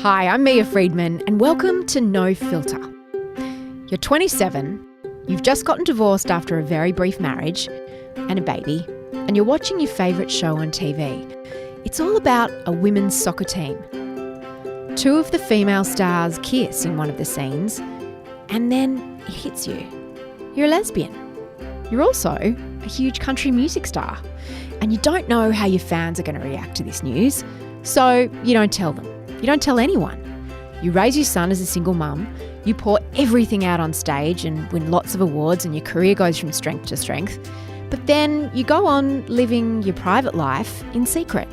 Hi, I'm Mia Friedman and welcome to No Filter. You're 27, you've just gotten divorced after a very brief marriage and a baby, and you're watching your favourite show on TV. It's all about a women's soccer team. Two of the female stars kiss in one of the scenes, and then it hits you. You're a lesbian. You're also a huge country music star, and you don't know how your fans are going to react to this news, so you don't tell them. You don't tell anyone. You raise your son as a single mum, you pour everything out on stage and win lots of awards, and your career goes from strength to strength, but then you go on living your private life in secret.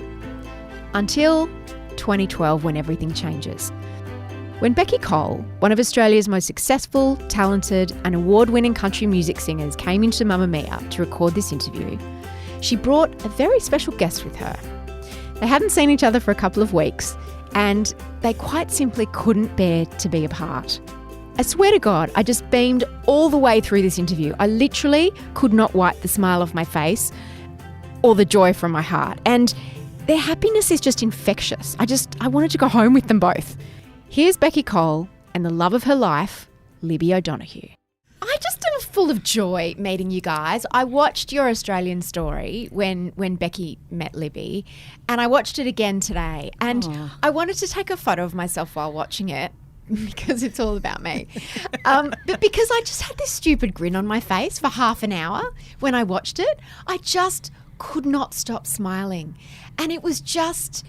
Until 2012, when everything changes. When Beccy Cole, one of Australia's most successful, talented and award-winning country music singers, came into Mamamia to record this interview, she brought a very special guest with her. They hadn't seen each other for a couple of weeks, and they quite simply couldn't bear to be apart. I swear to God, I just beamed all the way through this interview. I literally could not wipe the smile off my face or the joy from my heart. And their happiness is just infectious. I wanted to go home with them both. Here's Beccy Cole and the love of her life, Libby O'Donoghue. I just am full of joy meeting you guys. I watched your Australian story when Beccy met Libby, and I watched it again today. And I wanted to take a photo of myself while watching it because it's all about me. But because I just had this stupid grin on my face for half an hour when I watched it, I just could not stop smiling. And it was just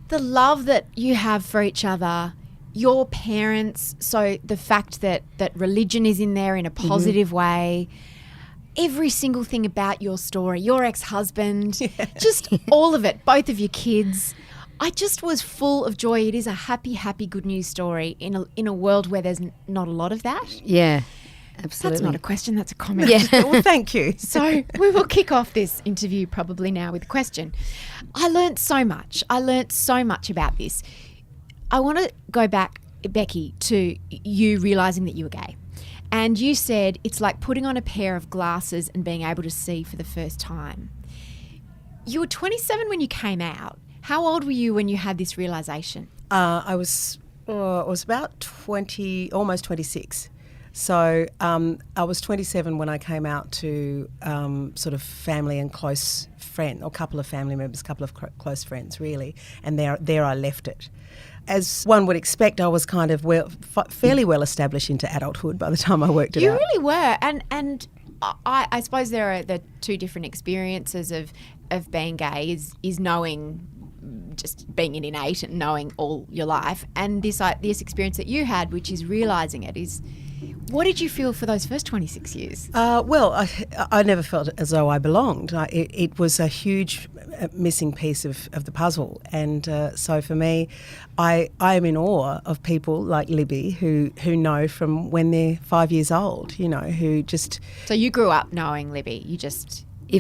the love that you have for each other, your parents, so the fact that religion is in there in a positive way, every single thing about your story, your ex-husband, just all of it, both of your kids. I just was full of joy. It is a happy, happy, good news story in a world where there's not a lot of that. Yeah, absolutely. That's not a question, that's a comment. Yeah. Well, thank you. So we will kick off this interview probably now with a question. I learnt so much about this. I want to go back, Beccy, to you realising that you were gay. And you said it's like putting on a pair of glasses and being able to see for the first time. You were 27 when you came out. How old were you when you had this realisation? I was about 20, almost 26. So I was 27 when I came out to sort of family and close friend, or couple of family members, couple of close friends, really. And there I left it. As one would expect, I was kind of fairly well established into adulthood by the time I worked it out. You really were, and I suppose there are the two different experiences of being gay is knowing, just being an innate and knowing all your life, and this experience that you had, which is realising it, is. What did you feel for those first 26 years? Well, I never felt as though I belonged. It was a huge missing piece of the puzzle. And so for me, I am in awe of people like Libby who know from when they're 5 years old, who just... So you grew up knowing Libby, you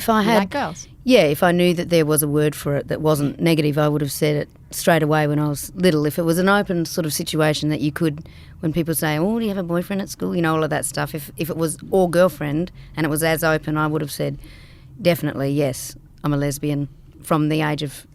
like girls? Yeah, if I knew that there was a word for it that wasn't negative, I would have said it straight away when I was little. If it was an open sort of situation that you could, when people say, oh, do you have a boyfriend at school? All of that stuff. If it was all girlfriend and it was as open, I would have said, definitely, yes, I'm a lesbian from the age of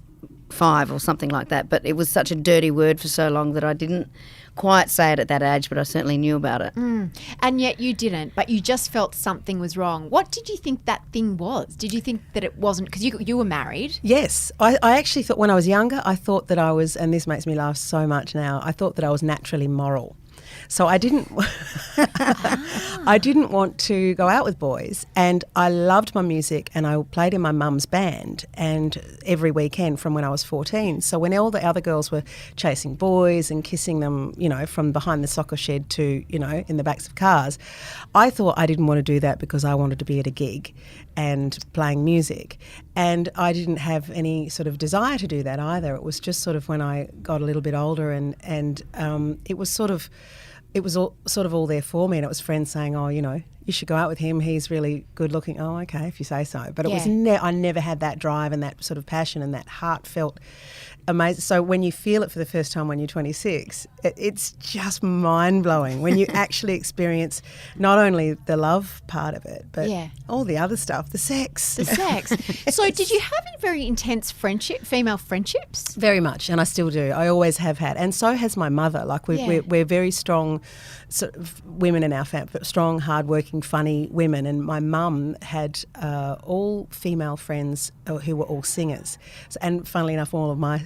5 or something like that. But it was such a dirty word for so long that I didn't quite say it at that age, but I certainly knew about it. And yet you didn't, but you just felt something was wrong. What did you think that thing was? Did you think that it wasn't, because you were married? Yes. I actually thought, when I was younger, I thought that I was, and this makes me laugh so much now, I thought that I was naturally moral. So I didn't want to go out with boys, and I loved my music, and I played in my mum's band and every weekend from when I was 14. So when all the other girls were chasing boys and kissing them, from behind the soccer shed to, in the backs of cars, I thought I didn't want to do that because I wanted to be at a gig and playing music. And I didn't have any sort of desire to do that either. It was just sort of when I got a little bit older and it was all there for me, and it was friends saying, oh, you should go out with him. He's really good looking. Oh, okay, if you say so. But it was I never had that drive and that sort of passion and that heartfelt amazing. So when you feel it for the first time when you're 26, it's just mind-blowing when you actually experience not only the love part of it, but all the other stuff, the sex. The sex. So did you have a very intense female friendships? Very much, and I still do. I always have had, and so has my mother. Like we're very strong sort of women in our family, strong, hard-working, funny women, and my mum had all female friends who were all singers. So, and funnily enough, all of my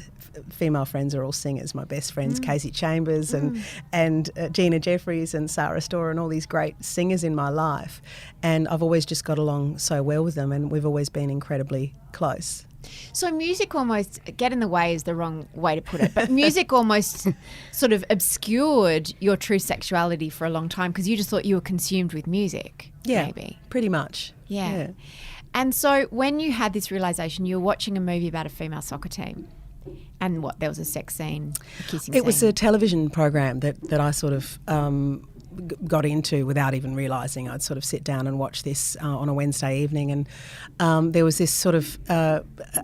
female friends are all singers. My best friends, Casey Chambers and Gina Jeffries and Sarah Storr and all these great singers in my life. And I've always just got along so well with them, and we've always been incredibly close. So music almost, get in the way is the wrong way to put it, but music almost sort of obscured your true sexuality for a long time because you just thought you were consumed with music, maybe. Pretty much. Yeah. And so when you had this realisation, you were watching a movie about a female soccer team. And there was a sex scene, a kissing scene? It was a television program that I sort of got into without even realising. I'd sort of sit down and watch this on a Wednesday evening, and there was this sort of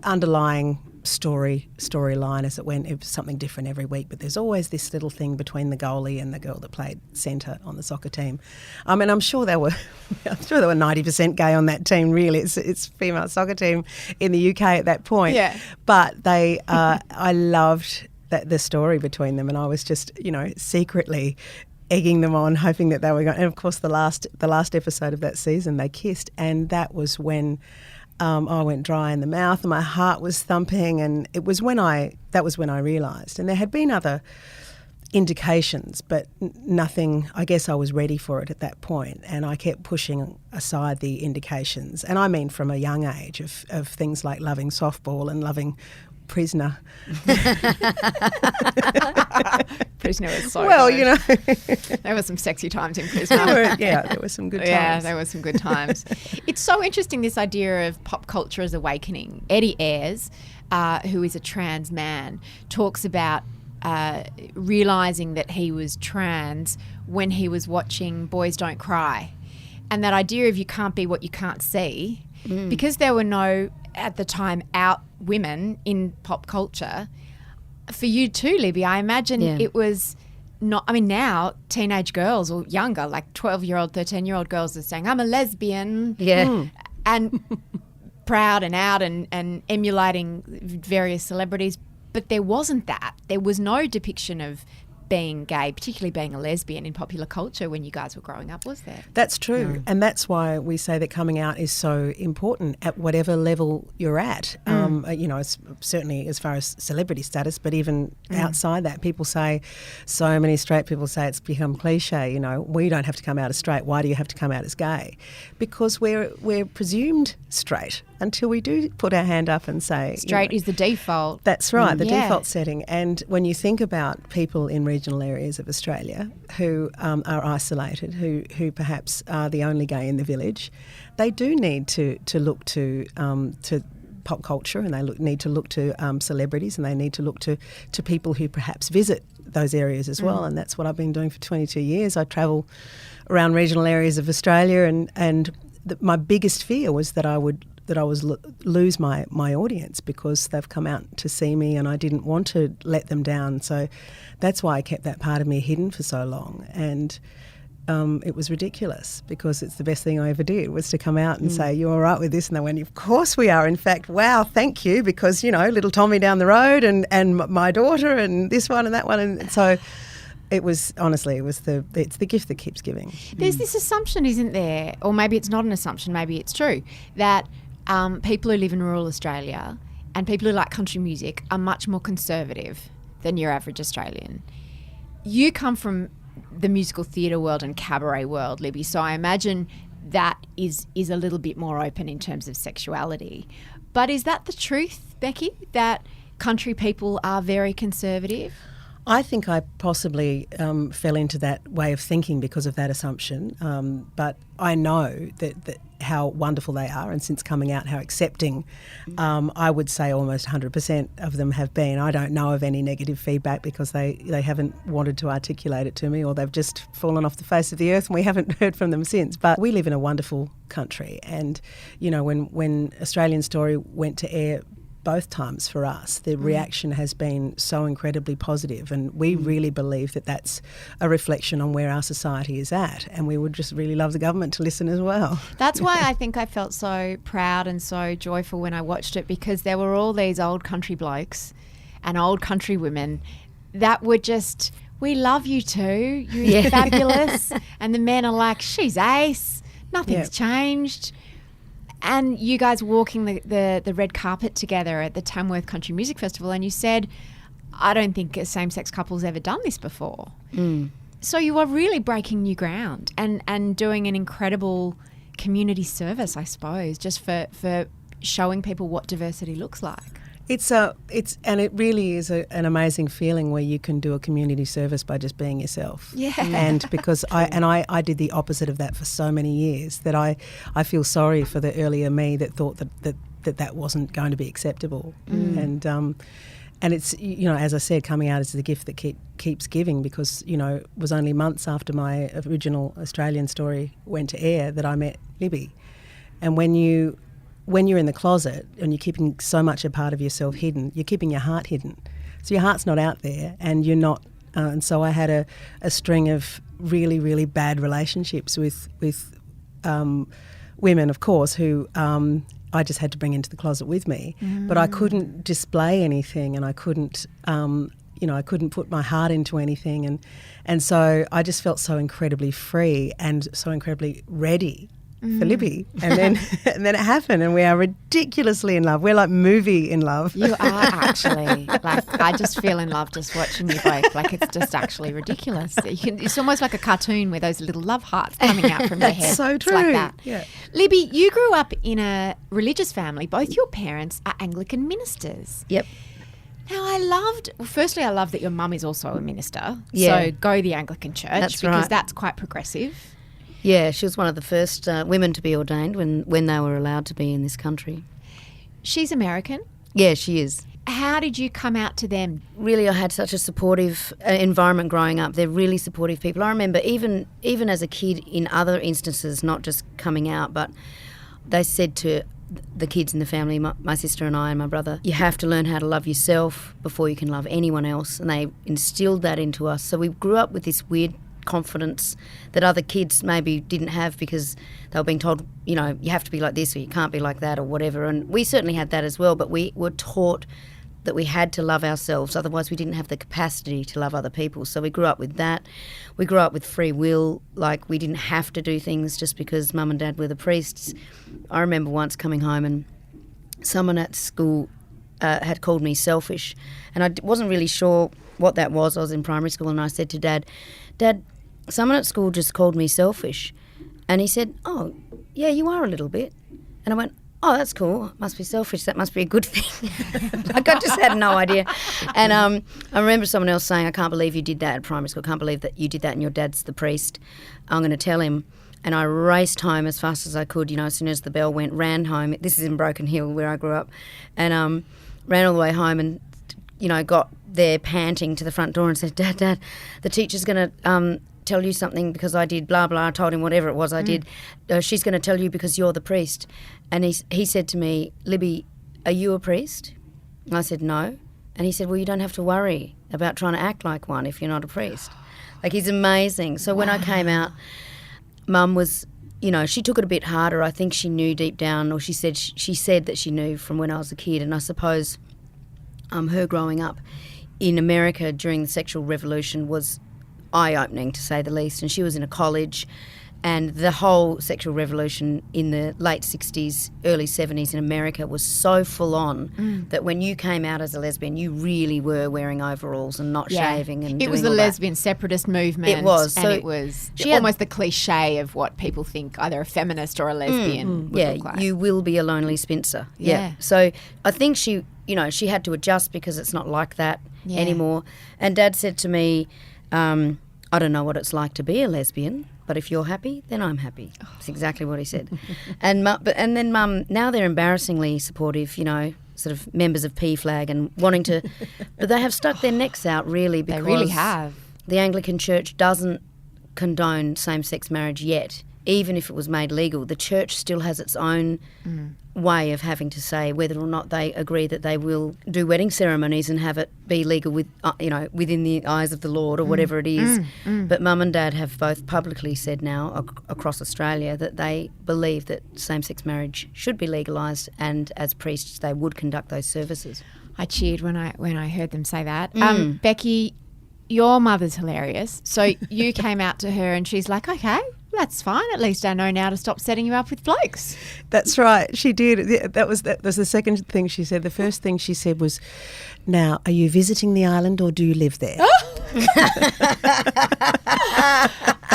underlying storyline as it went. It was something different every week, but there's always this little thing between the goalie and the girl that played centre on the soccer team. And I'm sure there were 90% gay on that team. Really, it's a female soccer team in the UK at that point. Yeah. But they, I loved the story between them, and I was just, secretly egging them on, hoping that they were going. And of course, the last episode of that season, they kissed, and that was when I went dry in the mouth and my heart was thumping, and it was when I realised. And there had been other indications, but nothing. I guess I was ready for it at that point, and I kept pushing aside the indications. And I mean, from a young age of things like loving softball and loving Prisoner. Prisoner was so well, good. There were some sexy times in Prisoner. There were some good times. Yeah, there were some good times. It's so interesting, this idea of pop culture as awakening. Eddie Ayres, who is a trans man, talks about realising that he was trans when he was watching Boys Don't Cry. And that idea of you can't be what you can't see, because there were no, at the time, out women in pop culture. For you too, Libby, I imagine it was not, I mean, now teenage girls or younger, like 12-year-old, 13-year-old girls are saying, I'm a lesbian. Yeah. And proud and out and emulating various celebrities. But there wasn't that. There was no depiction of being gay, particularly being a lesbian in popular culture when you guys were growing up, was there? That's true. No. And that's why we say that coming out is so important at whatever level you're at. Certainly as far as celebrity status, but even outside that, people say, so many straight people say it's become cliche, we don't have to come out as straight. Why do you have to come out as gay? Because we're presumed straight until we do put our hand up and say... Straight is the default. That's right, the default setting. And when you think about people in regional areas of Australia who are isolated, who perhaps are the only gay in the village, they do need to look to pop culture, and they need to look to celebrities, and they need to look to people who perhaps visit those areas as well. And that's what I've been doing for 22 years. I travel around regional areas of Australia, and my biggest fear was that I would lose my audience because they've come out to see me, and I didn't want to let them down. So that's why I kept that part of me hidden for so long. And it was ridiculous, because it's the best thing I ever did, was to come out and say, you're all right with this? And they went, of course we are. In fact, wow, thank you, because, little Tommy down the road and my daughter and this one and that one. And so it was, honestly, it's the gift that keeps giving. There's this assumption, isn't there, or maybe it's not an assumption, maybe it's true, that people who live in rural Australia and people who like country music are much more conservative than your average Australian. You come from the musical theatre world and cabaret world, Libby, so I imagine that is a little bit more open in terms of sexuality. But is that the truth, Beccy, that country people are very conservative? I think I possibly fell into that way of thinking because of that assumption. But I know that how wonderful they are, and since coming out, how accepting. I would say almost 100% of them have been. I don't know of any negative feedback because they haven't wanted to articulate it to me, or they've just fallen off the face of the earth and we haven't heard from them since. But we live in a wonderful country, and, you know, when Australian Story went to air both times for us, the reaction has been so incredibly positive, and we really believe that that's a reflection on where our society is at, and we would just really love the government to listen as well. That's why I think I felt so proud and so joyful when I watched it, because there were all these old country blokes and old country women that were just, we love you too, you're fabulous, and the men are like, she's ace, nothing's changed. And you guys walking the red carpet together at the Tamworth Country Music Festival, and you said, I don't think a same-sex couple's ever done this before. So you are really breaking new ground and doing an incredible community service, I suppose, just for showing people what diversity looks like. It really is an amazing feeling where you can do a community service by just being yourself. Yeah. And because I did the opposite of that for so many years, that I feel sorry for the earlier me that thought that wasn't going to be acceptable. And it's, you know, as I said, coming out is the gift that keeps giving, because, you know, it was only months after my original Australian Story went to air that I met Libby. And when you're in the closet and you're keeping so much a part of yourself hidden, you're keeping your heart hidden. So your heart's not out there, and you're not. And so I had a string of really, really bad relationships with women, of course, who I just had to bring into the closet with me. But I couldn't display anything, and I couldn't, I couldn't put my heart into anything. And so I just felt so incredibly free and so incredibly ready for Libby, and then it happened, and we are ridiculously in love. We're like movie in love. You are actually. Like, I just feel in love just watching you both. Like, it's just actually ridiculous. It's almost like a cartoon with those little love hearts coming out from your head. That's so true. It's like that. Yeah. Libby, you grew up in a religious family. Both your parents are Anglican ministers. Yep. Now, I love that your mum is also a minister. Yeah. So go the Anglican Church, That's because right. that's quite progressive. Yeah, she was one of the first women to be ordained when they were allowed to be in this country. She's American. Yeah, she is. How did you come out to them? Really, I had such a supportive environment growing up. They're really supportive people. I remember even as a kid, in other instances, not just coming out, but they said to the kids in the family, my sister and I and my brother, you have to learn how to love yourself before you can love anyone else. And they instilled that into us. So we grew up with this weird confidence that other kids maybe didn't have, because they were being told, you know, you have to be like this or you can't be like that or whatever. And we certainly had that as well, but we were taught that we had to love ourselves, otherwise we didn't have the capacity to love other people. So we grew up with that. We grew up with free will, like we didn't have to do things just because mum and dad were the priests. I remember once coming home and someone at school had called me selfish, and I wasn't really sure what that was. I was in primary school, and I said to Dad, someone at school just called me selfish. And he said, oh, yeah, you are a little bit. And I went, oh, that's cool. Must be selfish. That must be a good thing. Like, I just had no idea. And I remember someone else saying, I can't believe you did that at primary school. I can't believe that you did that and your dad's the priest. I'm going to tell him. And I raced home as fast as I could, you know, as soon as the bell went, ran home. This is in Broken Hill where I grew up. And ran all the way home and, you know, got there panting to the front door and said, Dad, the teacher's going to tell you something because I did blah, blah. I told him whatever it was I did. She's going to tell you because you're the priest. And he said to me, Libby, are you a priest? And I said, no. And he said, well, you don't have to worry about trying to act like one if you're not a priest. Like, he's amazing. So when I came out, Mum was, you know, she took it a bit harder. I think she knew deep down, or she said that she knew from when I was a kid. And I suppose her growing up in America during the sexual revolution was eye-opening, to say the least. And she was in a college, and the whole sexual revolution in the late 60s, early 70s in America was so full on that when you came out as a lesbian, you really were wearing overalls and not shaving. And it was the lesbian separatist movement. It was. And it was almost the cliche of what people think either a feminist or a lesbian would look like. You will be a lonely spinster. Yeah. So I think she had to adjust because it's not like that anymore. And Dad said to me, I don't know what it's like to be a lesbian, but if you're happy, then I'm happy. That's exactly what he said. And then Mum, now they're embarrassingly supportive, you know, sort of members of PFLAG and wanting to, but they have stuck their necks out really because They really have. the Anglican Church doesn't condone same-sex marriage yet. Even if it was made legal, the church still has its own way of having to say whether or not they agree that they will do wedding ceremonies and have it be legal with, within the eyes of the Lord or whatever it is. But Mum and Dad have both publicly said now across Australia that they believe that same-sex marriage should be legalised, and as priests they would conduct those services. I cheered when I heard them say that. Becky, your mother's hilarious. So you came out to her and she's like, okay, that's fine. At least I know now to stop setting you up with blokes. That's right. She did. That was the second thing she said. The first thing she said was, now, are you visiting the island or do you live there?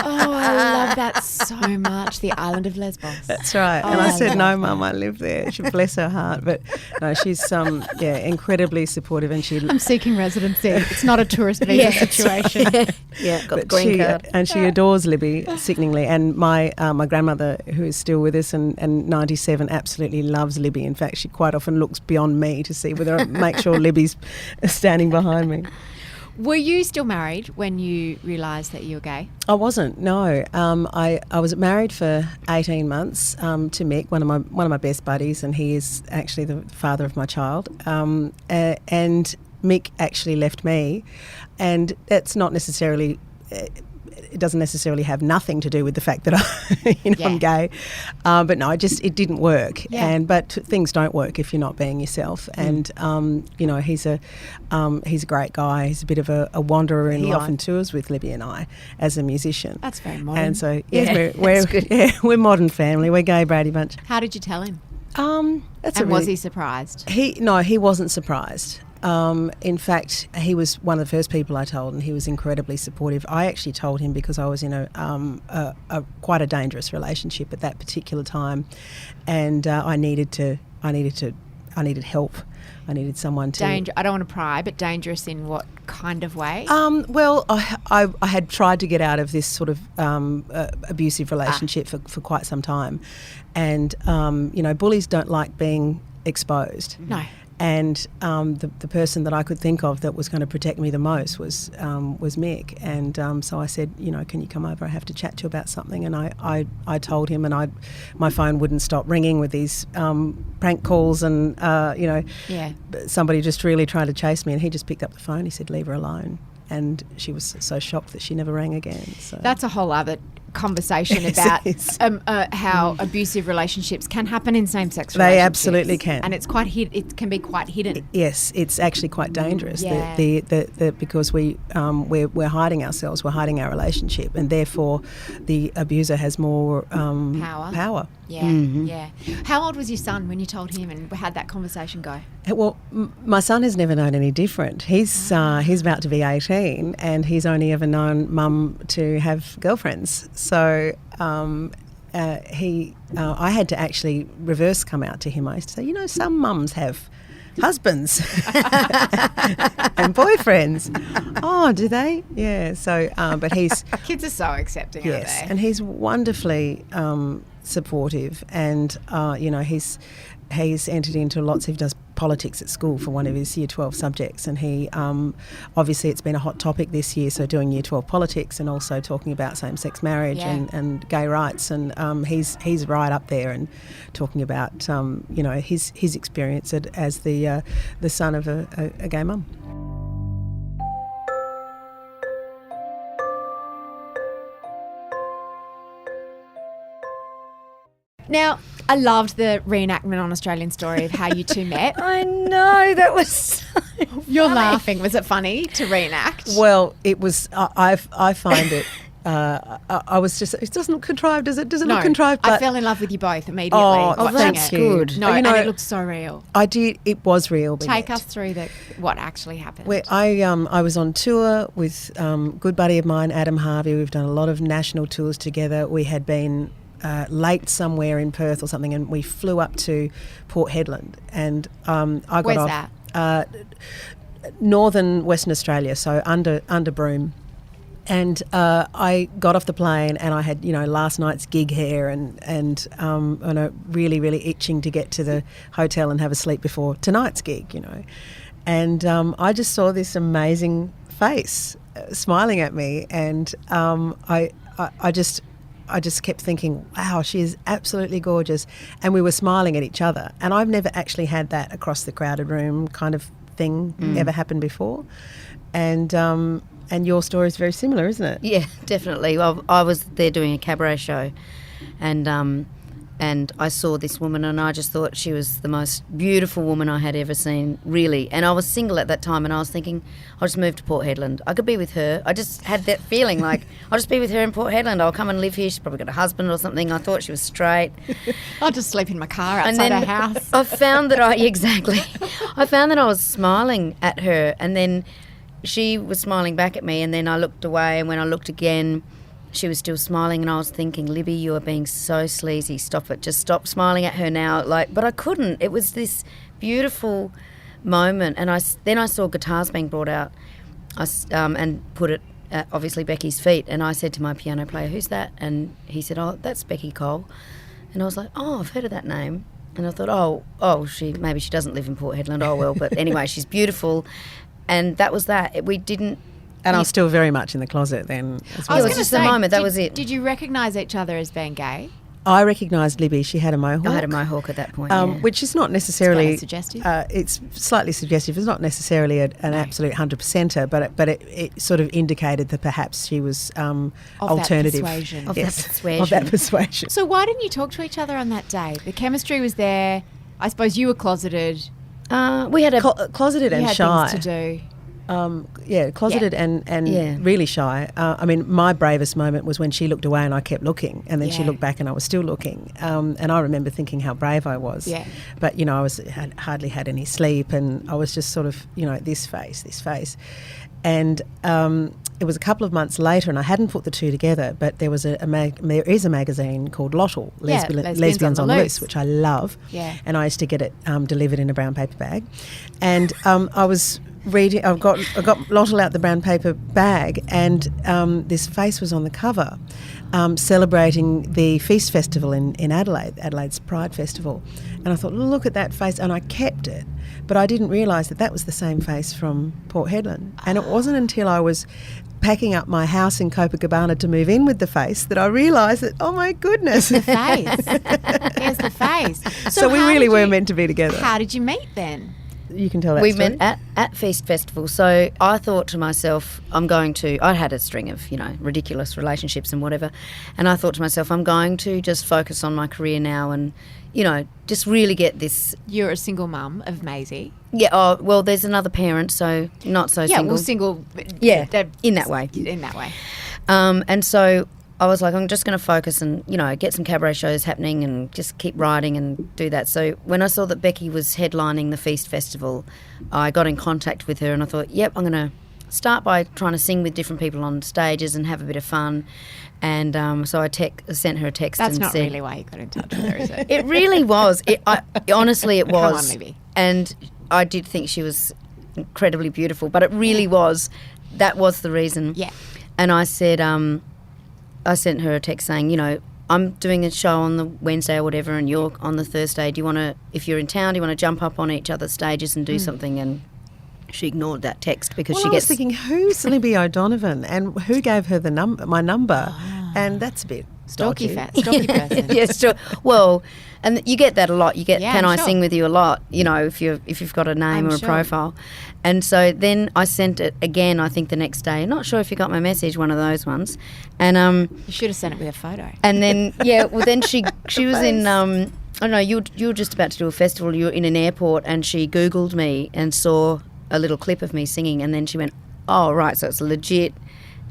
Oh, I love that so much. The island of Lesbos. That's right. And I said, no, Mum, I live there. She bless her heart. But no, she's incredibly supportive, and she. I'm seeking residency. It's not a tourist visa situation. Got the green card. And she adores Libby, sickeningly. And my grandmother, who is still with us and 97, absolutely loves Libby. In fact, she quite often looks beyond me to see whether make sure Libby's standing behind me. Were you still married when you realised that you were gay? I wasn't. No, I was married for 18 months to Mick, one of my best buddies, and he is actually the father of my child. And Mick actually left me, and that's not necessarily. It doesn't necessarily have nothing to do with the fact that I'm gay, but no, it didn't work. Yeah. But things don't work if you're not being yourself. And he's a great guy. He's a bit of a wanderer, and he often tours with Libby and I as a musician. That's very modern. And so we're modern family. We're gay Brady bunch. How did you tell him? Was he surprised? He wasn't surprised. In fact, he was one of the first people I told, and he was incredibly supportive. I actually told him because I was in a quite a dangerous relationship at that particular time, and I needed help. I needed someone to... I don't want to pry, but dangerous in what kind of way? Well, I had tried to get out of this sort of abusive relationship for quite some time, and bullies don't like being exposed. No. And the person that I could think of that was going to protect me the most was Mick. And so I said, can you come over? I have to chat to you about something. And I told him, and my phone wouldn't stop ringing with these prank calls, and somebody just really tried to chase me. And he just picked up the phone. He said, leave her alone. And she was so shocked that she never rang again. So that's a whole other conversation about how abusive relationships can happen in same-sex relationships. They absolutely can, and it can be quite hidden. Yes, it's actually quite dangerous. Yeah. Because we're hiding ourselves, we're hiding our relationship, and therefore the abuser has more power. Yeah, Mm-hmm. yeah. How old was your son when you told him and had that conversation go? Well, my son has never known any different. He's about to be 18, and he's only ever known Mum to have girlfriends. So I had to actually reverse come out to him. I used to say, some mums have husbands and boyfriends. Oh, do they? Yeah. So, but he's kids are so accepting, aren't yes, they? and he's wonderfully supportive, and he's entered into lots. He does politics at school for one of his Year 12 subjects, and he obviously it's been a hot topic this year, so doing Year 12 politics and also talking about same-sex marriage and gay rights, and he's right up there and talking about his experience as the son of a gay mum. Now, I loved the reenactment on Australian Story of how you two met. I know, that was so You're funny. laughing. Was it funny to reenact? Well, it was. I find it. I was just. It doesn't look contrived, does it? Does it look contrived? I fell in love with you both immediately. Oh, watching that's it. good. No, and it looked so real. I did. It was real. Take us through what actually happened. I was on tour with a good buddy of mine, Adam Harvey. We've done a lot of national tours together. We had been late somewhere in Perth or something, and we flew up to Port Hedland, and I got Where's off. Northern Western Australia, so under Broome. And I got off the plane and I had, last night's gig hair and really, really itching to get to the hotel and have a sleep before tonight's gig, And I just saw this amazing face smiling at me, and I just kept thinking, wow, she is absolutely gorgeous. And we were smiling at each other. And I've never actually had that across the crowded room kind of thing ever happen before. And your story is very similar, isn't it? Yeah, definitely. Well, I was there doing a cabaret show, and I saw this woman, and I just thought she was the most beautiful woman I had ever seen, really. And I was single at that time, and I was thinking, I'll just move to Port Hedland. I could be with her. I just had that feeling like, I'll just be with her in Port Hedland. I'll come and live here. She's probably got a husband or something. I thought she was straight. I'll just sleep in my car outside her house. I found that I found that I was smiling at her, and then she was smiling back at me, and then I looked away, and when I looked again, she was still smiling, and I was thinking, Libby, you are being so sleazy. Stop it. Just stop smiling at her now. But I couldn't. It was this beautiful moment, and then I saw guitars being brought out and put it at obviously Beccy's feet, and I said to my piano player, who's that? And he said, oh, that's Beccy Cole. And I was like, oh, I've heard of that name. And I thought, maybe she doesn't live in Port Hedland. Oh, well, but anyway, she's beautiful. And that was that. We didn't... And I was still very much in the closet then as well. It was just a moment, that was it. Did you recognise each other as being gay? I recognised Libby. She had a mohawk. I had a mohawk at that point, which is not necessarily... It's suggestive. It's slightly suggestive. It's not necessarily an absolute 100%er, but it sort of indicated that perhaps she was alternative. Of that persuasion. So why didn't you talk to each other on that day? The chemistry was there. I suppose you were closeted. We had closeted and shy. Things to do. Closeted and really shy. My bravest moment was when she looked away and I kept looking, and then she looked back and I was still looking. And I remember thinking how brave I was. Yeah. But, I had hardly had any sleep, and I was just sort of, this face. And it was a couple of months later, and I hadn't put the two together, but there was there is a magazine called Lottle, Lesbians on the Loose, which I love. Yeah. And I used to get it delivered in a brown paper bag. And I was reading, I got Lottle out the brown paper bag, and this face was on the cover, celebrating the Feast Festival in Adelaide, Adelaide's Pride Festival. And I thought, look at that face, and I kept it. But I didn't realise that was the same face from Port Hedland. And it wasn't until I was packing up my house in Copacabana to move in with the face that I realised that, oh my goodness. The face. There's the face. So we really were meant to be together. How did you meet then? You can tell that we story. met at Feast Festival. So I thought to myself, I had a string of, ridiculous relationships and whatever. And I thought to myself, I'm going to just focus on my career now and, just really get this. You're a single mum of Maisie. Yeah, oh, well, there's another parent, so not so single. Yeah, well, single. Yeah, in that way. In that way. And so I was like, I'm just going to focus and, get some cabaret shows happening and just keep writing and do that. So when I saw that Beccy was headlining the Feast Festival, I got in contact with her and I thought, yep, I'm going to start by trying to sing with different people on stages and have a bit of fun. And so I sent her a text and said... That's not really why you got in touch with her, is it? It really was. Honestly, it was. Come on, Libby. And I did think she was incredibly beautiful, but it really was. That was the reason. Yeah. And I said... I sent her a text saying, I'm doing a show on the Wednesday or whatever and you're on the Thursday. Do you want to, if you're in town, do you want to jump up on each other's stages and do something? And she ignored that text because I was thinking, who's Libby O'Donovan and who gave her my number? And that's a bit stalky dodgy. person. Yes, sure. Well, and you get that a lot. You get, yeah, can I'm I sure. sing with you a lot? If you've got a name I'm or a sure. profile. And so then I sent it again. I think the next day. Not sure if you got my message. One of those ones. And You should have sent it with a photo. And then then she was in. I don't know. You were just about to do a festival. You were in an airport, and she Googled me and saw a little clip of me singing, and then she went, "Oh, right, so it's legit."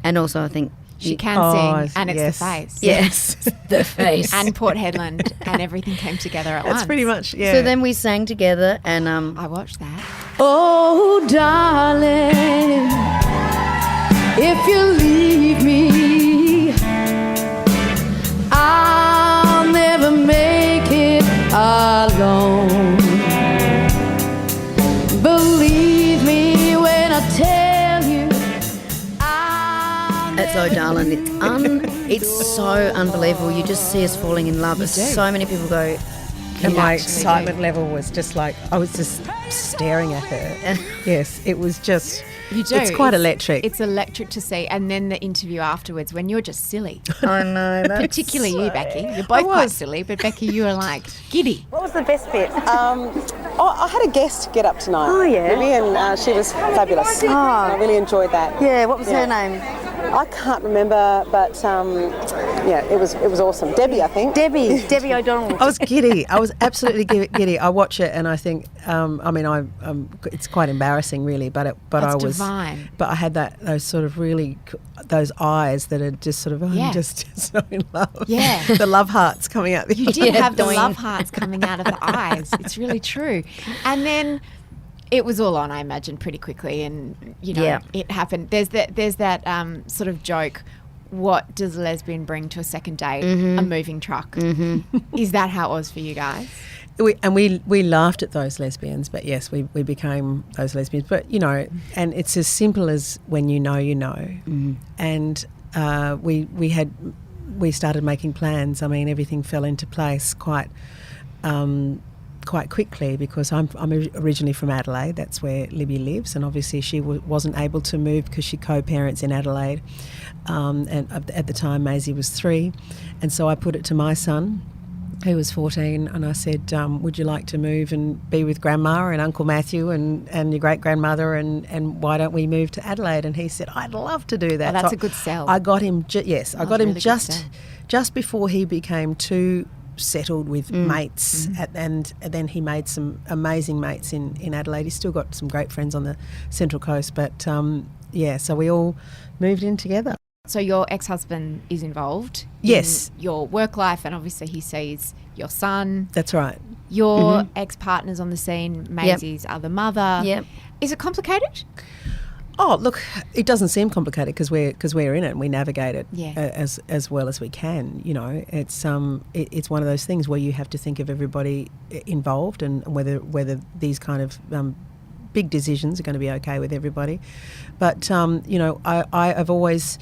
And also, I think. She can sing, and it's the face. Yes, the face. And Port Hedland, and everything came together at once. That's pretty much, yeah. So then we sang together, and I watched that. oh, darling, if you leave me, I'll never make it alone. Believe me when I tell you. It's so darling. It's so unbelievable. You just see us falling in love. So many people go. And my excitement level was just like, I was just staring at her. Yes, it was just, You do. it's quite electric. It's electric to see. And then the interview afterwards when you're just silly. I know. Particularly you, Becky. You're both quite silly, but Becky, you were like giddy. What was the best bit? I had a guest get up tonight. Oh, yeah? Libby, and she was fabulous. Oh. I really enjoyed that. Yeah, what was her name? I can't remember, but it was awesome. Debbie, I think. Debbie O'Donnell. I was giddy. I was absolutely giddy. I watch it and I think, it's quite embarrassing, really. But That's I was divine. But I had those sort of really those eyes that are just sort of I'm just so in love. Yeah. The love hearts coming out. You did have the love hearts coming out of the eyes. It's really true. And then it was all on, I imagine, pretty quickly, and it happened. There's that sort of joke. What does a lesbian bring to a second date? A moving truck. Is that how it was for you guys? We laughed at those lesbians, but yes, we became those lesbians. But and it's as simple as when you know, and we started making plans. I mean, everything fell into place quite quickly because I'm originally from Adelaide. That's where Libby lives, and obviously she wasn't able to move because she co-parents in Adelaide. And at the time, Maisie was 3, and so I put it to my son, who was 14, and I said, would you like to move and be with Grandma and Uncle Matthew and your great-grandmother, and why don't we move to Adelaide? And he said, I'd love to do that. Oh, that's So a good sell. I got him, I got him really just before he became too settled with mates, and then he made some amazing mates in Adelaide. He's still got some great friends on the Central Coast, but so we all moved in together. So your ex-husband is involved Yes. in your work life, and obviously he sees your son. That's right. Your ex-partner's on the scene, Maisie's other mother. Yep. Is it complicated? Oh, look, it doesn't seem complicated because we're in it and we navigate it Yeah. as well as we can. It's one of those things where you have to think of everybody involved and whether these kind of big decisions are going to be okay with everybody. But I've always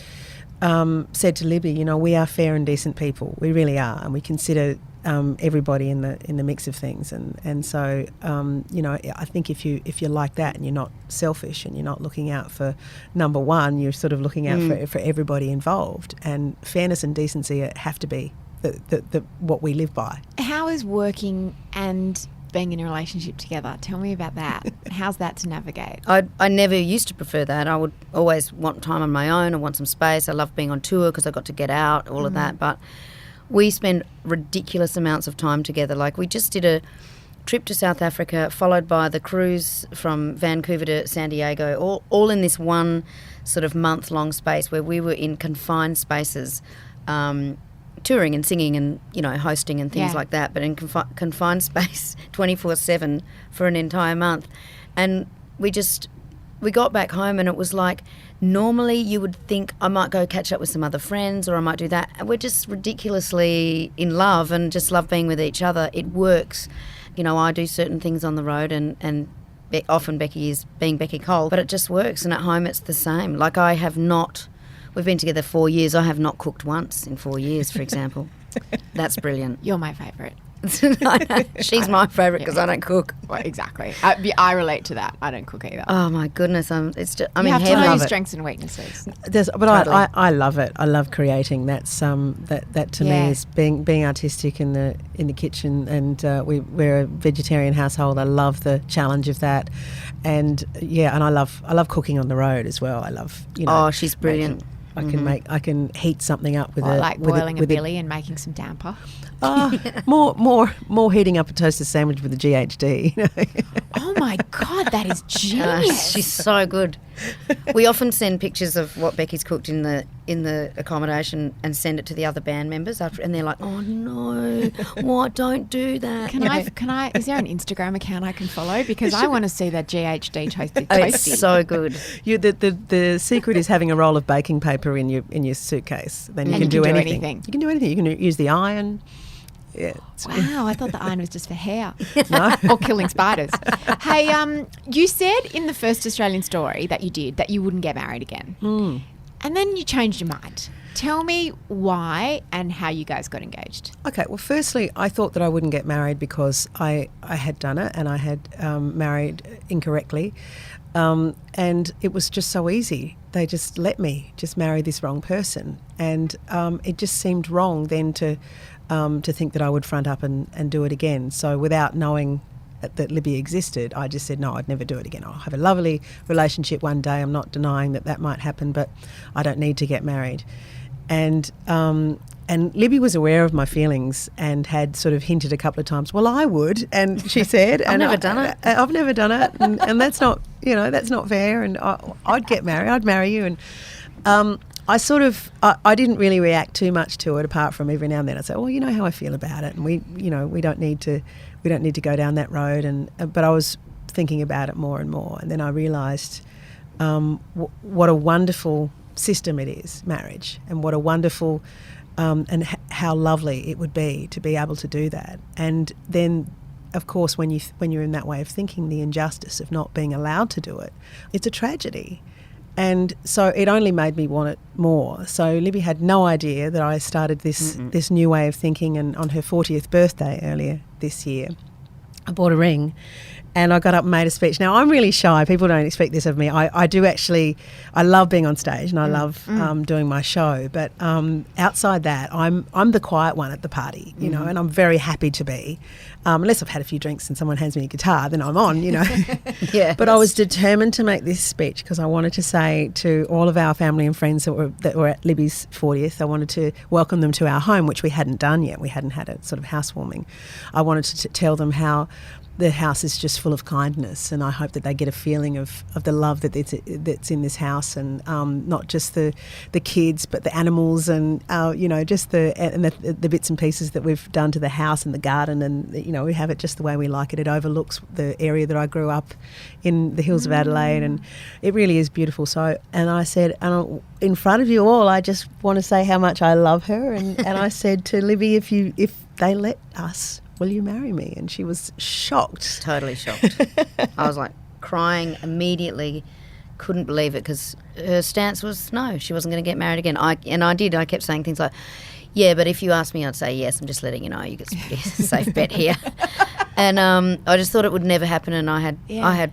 said to Libby, we are fair and decent people. We really are, and we consider everybody in the mix of things, and so I think if you're like that and you're not selfish and you're not looking out for number one, you're sort of looking out for everybody involved, and fairness and decency have to be the what we live by. How is working and being in a relationship together? Tell me about that. How's that to navigate? I never used to prefer that. I would always want time on my own. I want some space. I love being on tour because I got to get out, all of that. But we spend ridiculous amounts of time together. Like we just did a trip to South Africa, followed by the cruise from Vancouver to San Diego, all in this one sort of month-long space where we were in confined spaces, touring and singing and, hosting and things like that, but in confined space 24/7 for an entire month. And we got back home and it was like, normally you would think I might go catch up with some other friends or I might do that. And we're just ridiculously in love and just love being with each other. It works. I do certain things on the road and often Becky is being Beccy Cole, but it just works. And at home it's the same. Like we've been together 4 years. I have not cooked once in 4 years, for example. That's brilliant. You're my favourite. She's my favourite because I don't cook. Well, exactly. I relate to that. I don't cook either. Oh my goodness! I'm you have to know your strengths and weaknesses. I love it. I love creating. That's that to me is being artistic in the kitchen, and we're a vegetarian household. I love the challenge of that, and and I love cooking on the road as well. I love Oh, she's brilliant. I can heat something up with boiling a billy and making some damper. More heating up a toasted sandwich with a GHD. Oh my God, that is genius. She's so good. We often send pictures of what Becky's cooked in the accommodation and send it to the other band members after, and they're like, "Oh no, what? Don't do that." Can I? Is there an Instagram account I can follow? Because I want to see that GHD toasty. It's so good. The secret is having a roll of baking paper in your suitcase. Then you can do anything. You can do anything. You can use the iron. Yeah. Wow, I thought the iron was just for hair. No. Or killing spiders. Hey, you said in the first Australian story that you wouldn't get married again. And then you changed your mind. Tell me why and how you guys got engaged. Okay, well, firstly, I thought that I wouldn't get married because I had done it and I had married incorrectly. And it was just so easy. They just let me just marry this wrong person. And it just seemed wrong then to think that I would front up and do it again. So without knowing that Libby existed, I just said, no, I'd never do it again. I'll have a lovely relationship one day. I'm not denying that might happen, but I don't need to get married. And Libby was aware of my feelings and had sort of hinted a couple of times, well, I would. And she said, I've never done it. I've never done it. And that's not, that's not fair. And I'd get married. I'd marry you. And I didn't really react too much to it, apart from every now and then I'd say, well, you know how I feel about it. And we don't need to go down that road. But I was thinking about it more and more. And then I realised what a wonderful system it is, marriage, and what a wonderful and how lovely it would be to be able to do that. And then, of course, when you're in that way of thinking, the injustice of not being allowed to do it, it's a tragedy. And so it only made me want it more. So Libby had no idea that I started this new way of thinking, and on her 40th birthday earlier this year, I bought a ring. And I got up and made a speech. Now, I'm really shy. People don't expect this of me. I do actually, I love being on stage and I love doing my show. But outside that, I'm the quiet one at the party, and I'm very happy to be. Unless I've had a few drinks and someone hands me a guitar, then I'm on, Yeah. But I was determined to make this speech because I wanted to say to all of our family and friends that were at Libby's 40th, I wanted to welcome them to our home, which we hadn't done yet. We hadn't had a sort of housewarming. I wanted to tell them how the house is just full of kindness, and I hope that they get a feeling of the love that's in this house, and not just the kids, but the animals, and just the bits and pieces that we've done to the house and the garden, and we have it just the way we like it. It overlooks the area that I grew up in, the hills of Adelaide, and it really is beautiful. So, and I said, in front of you all, I just want to say how much I love her, and I said to Libby, if they let us, will you marry me? And she was shocked. Totally shocked. I was like crying immediately, couldn't believe it, because her stance was no, she wasn't going to get married again. I kept saying things like, yeah, but if you ask me, I'd say yes. I'm just letting you know, you get a pretty safe bet here. And I just thought it would never happen, and I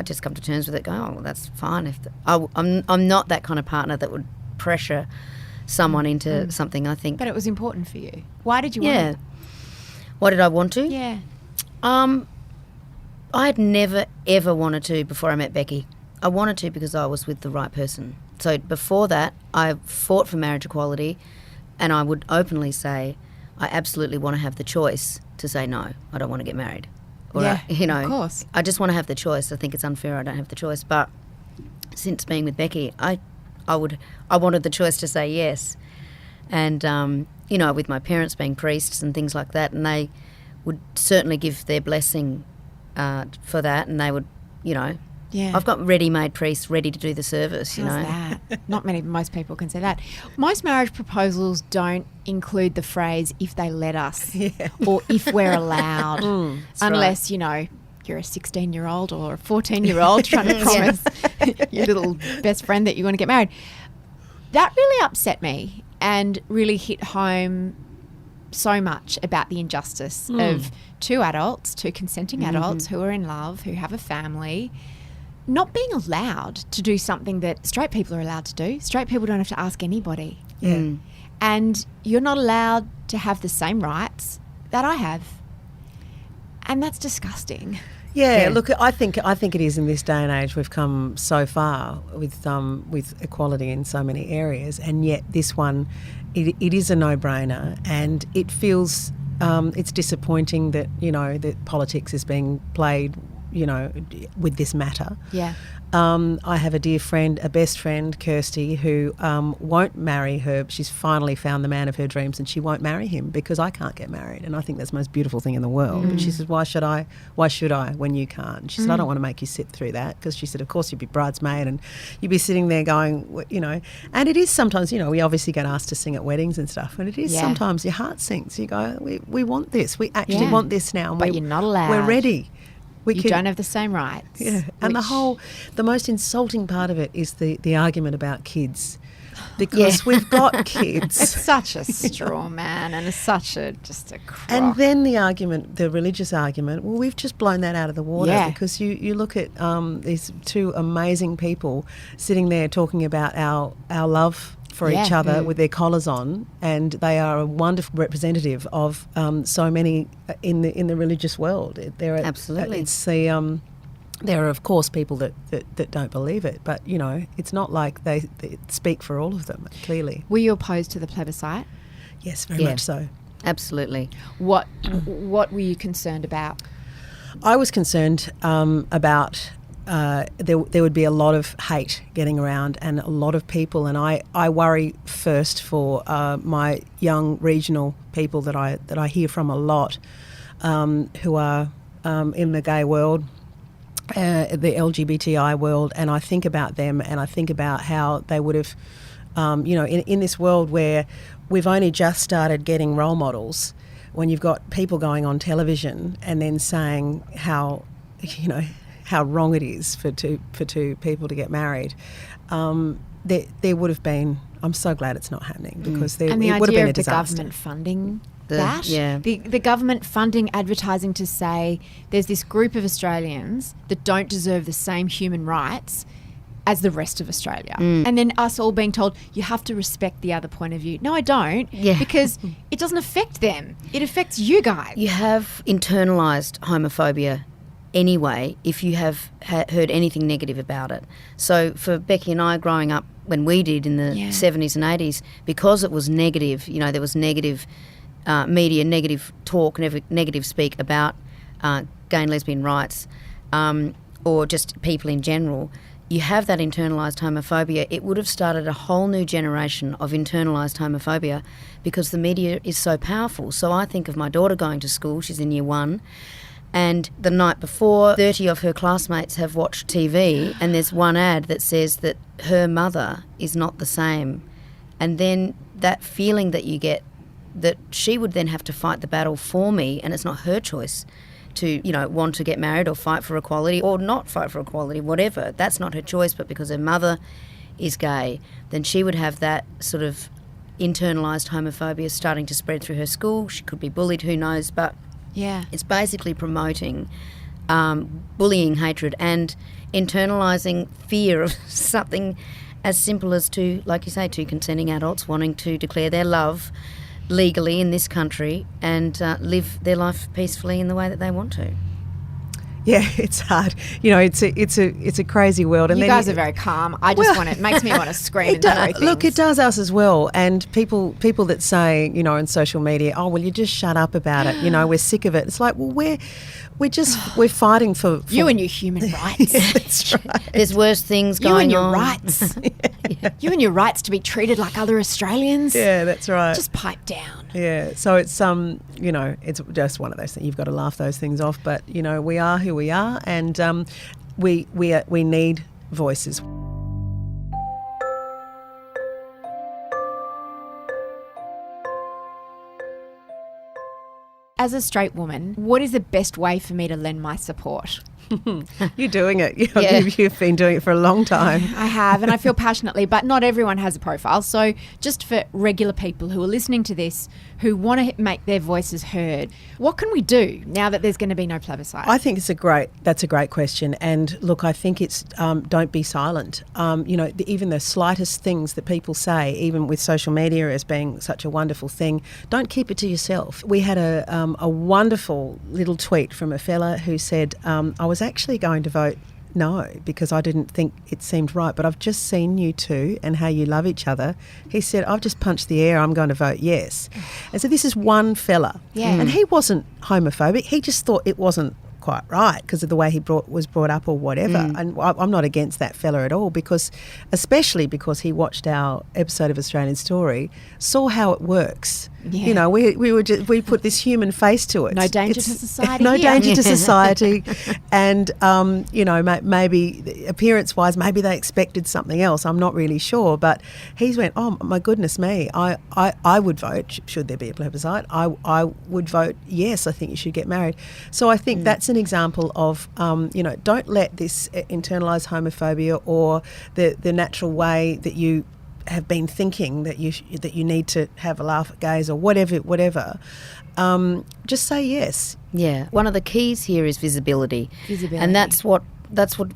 just come to terms with it, going, oh, well, that's fine. I'm not that kind of partner that would pressure someone into something, I think. But it was important for you. Why did you want it? Why did I want to? Yeah. I had never, ever wanted to before I met Beccy. I wanted to because I was with the right person. So before that, I fought for marriage equality, and I would openly say I absolutely want to have the choice to say no, I don't want to get married. Or, of course. I just want to have the choice. I think it's unfair I don't have the choice. But since being with Beccy, I wanted the choice to say yes. And with my parents being priests and things like that, and they would certainly give their blessing for that, and they would, I've got ready-made priests ready to do the service, How's that? Most people can say that. Most marriage proposals don't include the phrase, if they let us, or if we're allowed, unless, you're a 16-year-old or a 14-year-old trying to promise your little best friend that you want to get married. That really upset me and really hit home so much about the injustice of two consenting adults who are in love, who have a family, not being allowed to do something that straight people are allowed to do. Straight people don't have to ask anybody. Yeah. And you're not allowed to have the same rights that I have. And that's disgusting. Yeah, look, I think it is in this day and age. We've come so far with equality in so many areas, and yet this one, it is a no-brainer, and it feels it's disappointing that that politics is being played with this matter. Yeah. I have a dear friend, a best friend, Kirsty, who won't marry her. She's finally found the man of her dreams, and she won't marry him because I can't get married. And I think that's the most beautiful thing in the world. But she says, why should I when you can't? And she said, I don't want to make you sit through that, because she said, of course you'd be bridesmaid and you'd be sitting there going, and it is sometimes, we obviously get asked to sing at weddings and stuff, and it is sometimes your heart sinks. You go, we want this. We actually want this now. And but you're not allowed. We're ready. You don't have the same rights. Yeah, and the most insulting part of it is the argument about kids. Because we've got kids. It's such a straw man and it's just a crock. And then the argument, the religious argument, well, we've just blown that out of the water because you look at these two amazing people sitting there talking about our love for each other with their collars on, and they are a wonderful representative of so many in the religious world. Absolutely. It's the... There are, of course, people that don't believe it, but, you know, it's not like they speak for all of them, clearly. Were you opposed to the plebiscite? Yes, very much so. Absolutely. What were you concerned about? I was concerned about there would be a lot of hate getting around and a lot of people, and I worry first for my young regional people that I hear from a lot who are in the gay world, the LGBTI world, and I think about them and I think about how they would have, in this world where we've only just started getting role models, when you've got people going on television and then saying how wrong it is for two people to get married, there would have been. I'm so glad it's not happening because it would have been a disaster. And the idea of the government funding the government funding advertising to say there's this group of Australians that don't deserve the same human rights as the rest of Australia. And then us all being told, you have to respect the other point of view. No, I don't, because it doesn't affect them. It affects you guys. You have internalised homophobia anyway if you have heard anything negative about it. So for Becky and I growing up when we did in the 70s and 80s, because it was negative, there was negative media, negative talk, negative speak about gay and lesbian rights or just people in general, you have that internalised homophobia. It would have started a whole new generation of internalised homophobia because the media is so powerful. So I think of my daughter going to school, she's in year 1, and the night before 30 of her classmates have watched TV and there's one ad that says that her mother is not the same. And then that feeling that you get that she would then have to fight the battle for me, and it's not her choice to, want to get married or fight for equality or not fight for equality, whatever. That's not her choice, but because her mother is gay, then she would have that sort of internalised homophobia starting to spread through her school. She could be bullied, who knows, but it's basically promoting bullying, hatred, and internalising fear of something as simple as two consenting adults wanting to declare their love legally in this country and live their life peacefully in the way that they want to. Yeah, it's hard. It's a crazy world. And you guys are very calm. I just it makes me want to scream and throw things. Look, it does us as well. And people that say, on social media, oh, well, you just shut up about it. We're sick of it. It's like, well, we're fighting for you and your human rights. Yeah, that's right. There's worse things going on. You and your rights. You and your rights to be treated like other Australians. Yeah, that's right. Just pipe down. Yeah, so it's it's just one of those things. You've got to laugh those things off, but we are who we are, and we need voices. As a straight woman, what is the best way for me to lend my support? You're doing it. You've been doing it for a long time. I have, and I feel passionately, but not everyone has a profile. So just for regular people who are listening to this, who want to make their voices heard, what can we do now that there's going to be no plebiscite? I think that's a great question. And look, I think it's don't be silent. Even the slightest things that people say, even with social media as being such a wonderful thing, don't keep it to yourself. We had a wonderful little tweet from a fella who said, I was actually going to vote no because I didn't think it seemed right, but I've just seen you two and how you love each other. He said, I've just punched the air, I'm going to vote yes. And so this is one fella. Yeah. And he wasn't homophobic, he just thought it wasn't quite right because of the way he was brought up or whatever. And I'm not against that fella at all, especially because he watched our episode of Australian Story, saw how it works. Yeah. You know, we put this human face to it. No danger to society No here. danger to society. And, you know, maybe appearance-wise, maybe they expected something else. I'm not really sure. But he went, oh, my goodness me, I would vote, should there be a plebiscite, I would vote yes, I think you should get married. So I think that's an example of, you know, don't let this internalised homophobia or the natural way that you have been thinking that you need to have a laugh at gays or whatever, just say yes. Yeah. One of the keys here is visibility. And that's what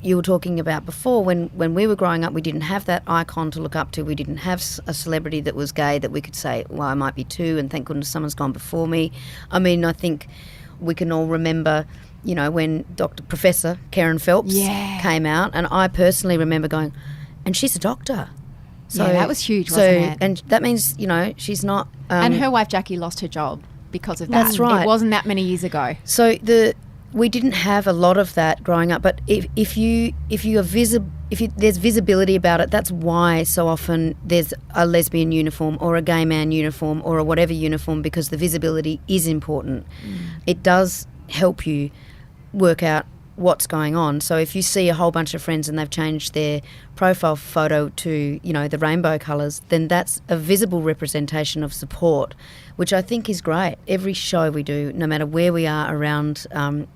you were talking about before. When we were growing up, we didn't have that icon to look up to. We didn't have a celebrity that was gay that we could say, well, I might be too, and thank goodness someone's gone before me. I mean, I think we can all remember, you know, when Professor Karen Phelps came out, and I personally remember going, and she's a doctor. So that was huge, wasn't it? And that means, you know, she's not... and her wife Jackie lost her job because of that. That's right. It wasn't that many years ago. So we didn't have a lot of that growing up, but if there's visibility about it, that's why so often there's a lesbian uniform or a gay man uniform or a whatever uniform, because the visibility is important. It does help you work out what's going on. So if you see a whole bunch of friends and they've changed their profile photo to, you know, the rainbow colours, then that's a visible representation of support, which I think is great. Every show we do, no matter where we are around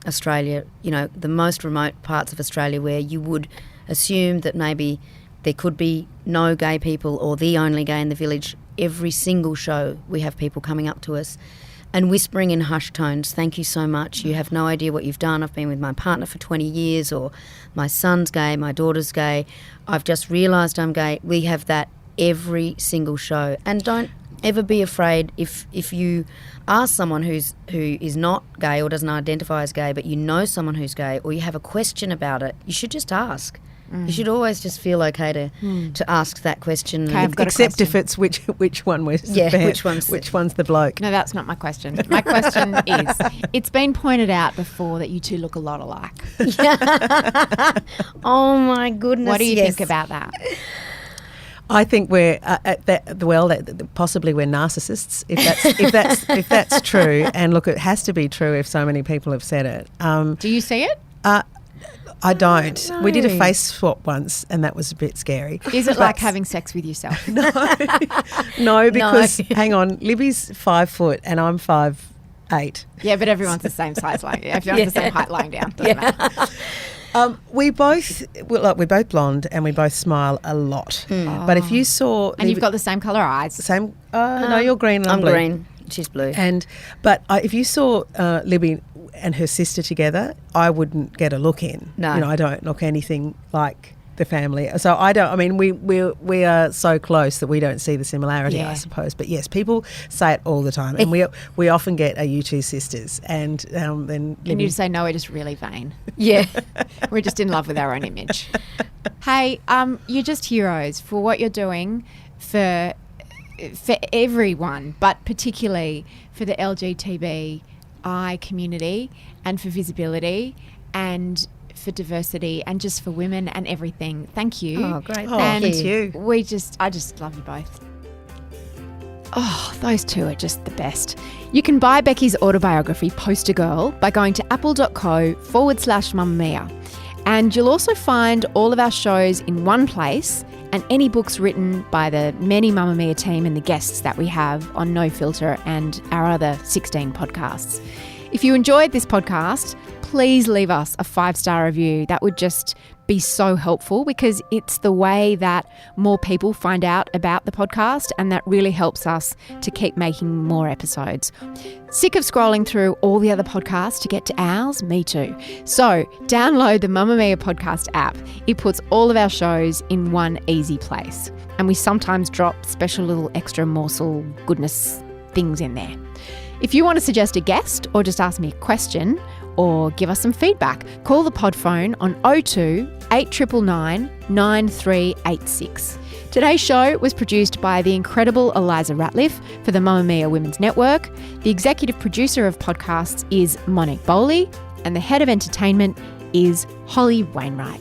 Australia, you know, the most remote parts of Australia where you would assume that maybe there could be no gay people or the only gay in the village, every single show we have people coming up to us and whispering in hushed tones, thank you so much, you have no idea what you've done, I've been with my partner for 20 years, or my son's gay, my daughter's gay, I've just realised I'm gay. We have that every single show. And don't ever be afraid if you are someone who is not gay or doesn't identify as gay, but you know someone who's gay, or you have a question about it, you should just ask. You should always just feel okay to ask that question. Okay, I've got Except if it's which one was which one's the bloke. No, that's not my question. My question is, it's been pointed out before that you two look a lot alike. Oh my goodness! What do you think about that? I think we're possibly we're narcissists if that's true. And look, it has to be true if so many people have said it. Do you see it? I don't. No. We did a face swap once, and that was a bit scary. Is it like having sex with yourself? No, because hang on, Libby's 5 foot and I'm 5'8". Yeah, but everyone's the same size lying. Everyone's the same height lying down. Doesn't matter. We're both blonde and we both smile a lot. But if you saw, and you've got the same colour eyes. Same. No, you're green. And I'm blue. green. She's blue. But if you saw Libby and her sister together, I wouldn't get a look in. No, you know, I don't look anything like the family. So I don't. I mean, we are so close that we don't see the similarity, I suppose. But yes, people say it all the time, and we often get, "Are you two sisters?" And then you need to say, "No, we're just really vain." Yeah, we're just in love with our own image. Hey, you're just heroes for what you're doing for everyone, but particularly for the LGBTI community and for visibility and for diversity and just for women and everything. Thank you. Oh, great. And thank you. I just love you both. Oh, those two are just the best. You can buy Beccy's autobiography, Poster Girl, by going to apple.co/Mamamia. And you'll also find all of our shows in one place and any books written by the many Mamamia team and the guests that we have on No Filter and our other 16 podcasts. If you enjoyed this podcast, please leave us a 5-star review. That would just be so helpful because it's the way that more people find out about the podcast, and that really helps us to keep making more episodes. Sick of scrolling through all the other podcasts to get to ours? Me too. So download the Mamamia podcast app. It puts all of our shows in one easy place. And we sometimes drop special little extra morsel goodness things in there. If you want to suggest a guest or just ask me a question or give us some feedback, call the pod phone on 02 8999 9386. Today's show was produced by the incredible Eliza Ratliff for the Mamamia Women's Network. The executive producer of podcasts is Monique Bowley, and the head of entertainment is Holly Wainwright.